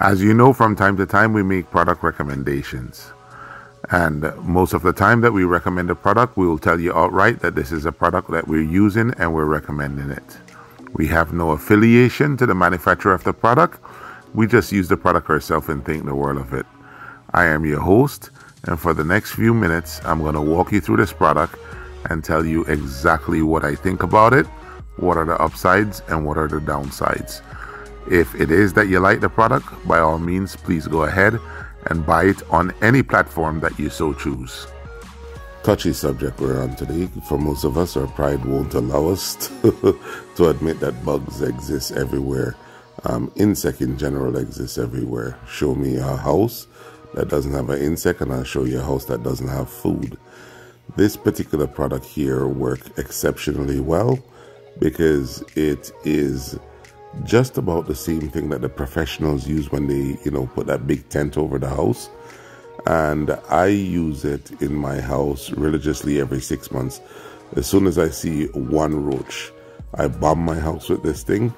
As you know, from time to time we make product recommendations. And most of the time that we recommend a product, we will tell you outright that this is a product that we're using and we're recommending it. We have no affiliation to the manufacturer of the product. We just use the product ourselves and think the world of it. I am your host, and for the next few minutes, I'm going to walk you through this product and tell you exactly what I think about it, what are the upsides and what are the downsides. If it is that you like the product, by all means, please go ahead and buy it on any platform that you so choose. Touchy subject we're on today. For most of us, our pride won't allow us to admit that bugs exist everywhere. Insect in general exists everywhere. Show me a house that doesn't have an insect and I'll show you a house that doesn't have food. This particular product here works exceptionally well because it is just about the same thing that the professionals use when they, put that big tent over the house. And I use it in my house religiously every 6 months. As soon as I see one roach, I bomb my house with this thing,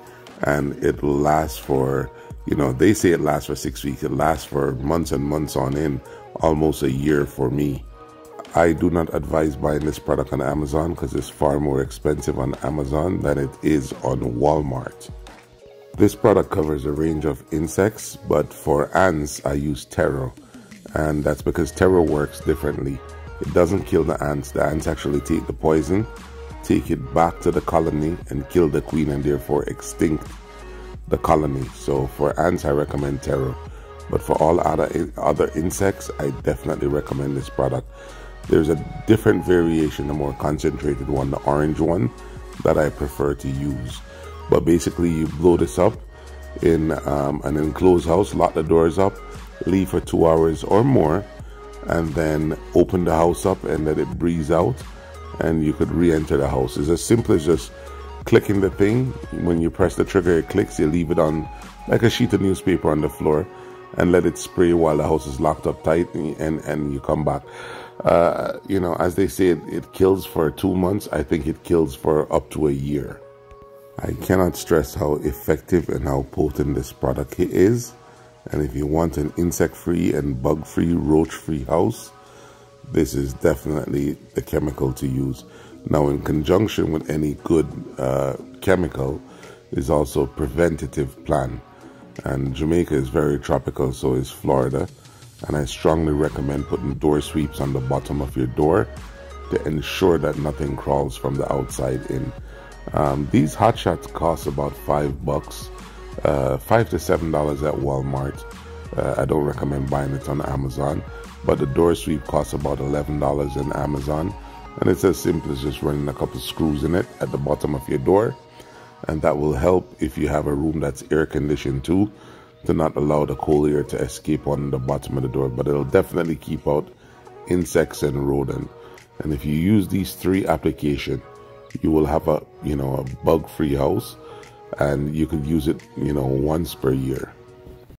and it lasts for, they say it lasts for 6 weeks. It lasts for months and months on end, almost a year for me. I do not advise buying this product on Amazon because it's far more expensive on Amazon than it is on Walmart. This product covers a range of insects, but for ants, I use Terror. And that's because Terror works differently. It doesn't kill the ants. The ants actually take the poison, take it back to the colony, and kill the queen, and therefore extinct the colony. So for ants, I recommend Terror. But for all other insects, I definitely recommend this product. There's a different variation, a more concentrated one, the orange one, that I prefer to use. But basically, you blow this up in an enclosed house, lock the doors up, leave for 2 hours or more, and then open the house up and let it breeze out, and you could re-enter the house. It's as simple as just clicking the thing. When you press the trigger, it clicks. You leave it on like a sheet of newspaper on the floor and let it spray while the house is locked up tight, and you come back. As they say, it kills for 2 months. I think it kills for up to a year. I cannot stress how effective and how potent this product is. And if you want an insect-free and bug-free, roach-free house, this is definitely the chemical to use. Now, in conjunction with any good chemical is also preventative plan. And Jamaica is very tropical, so is Florida. And I strongly recommend putting door sweeps on the bottom of your door to ensure that nothing crawls from the outside in. These hot shots cost about $5, $5 to $7 at Walmart. I don't recommend buying it on Amazon, but the door sweep costs about $11 in Amazon, and it's as simple as just running a couple screws in it at the bottom of your door, and that will help if you have a room that's air conditioned too, to not allow the cold air to escape on the bottom of the door. But it'll definitely keep out insects and rodent. And if you use these 3 applications, you will have a bug-free house, and you could use it once per year.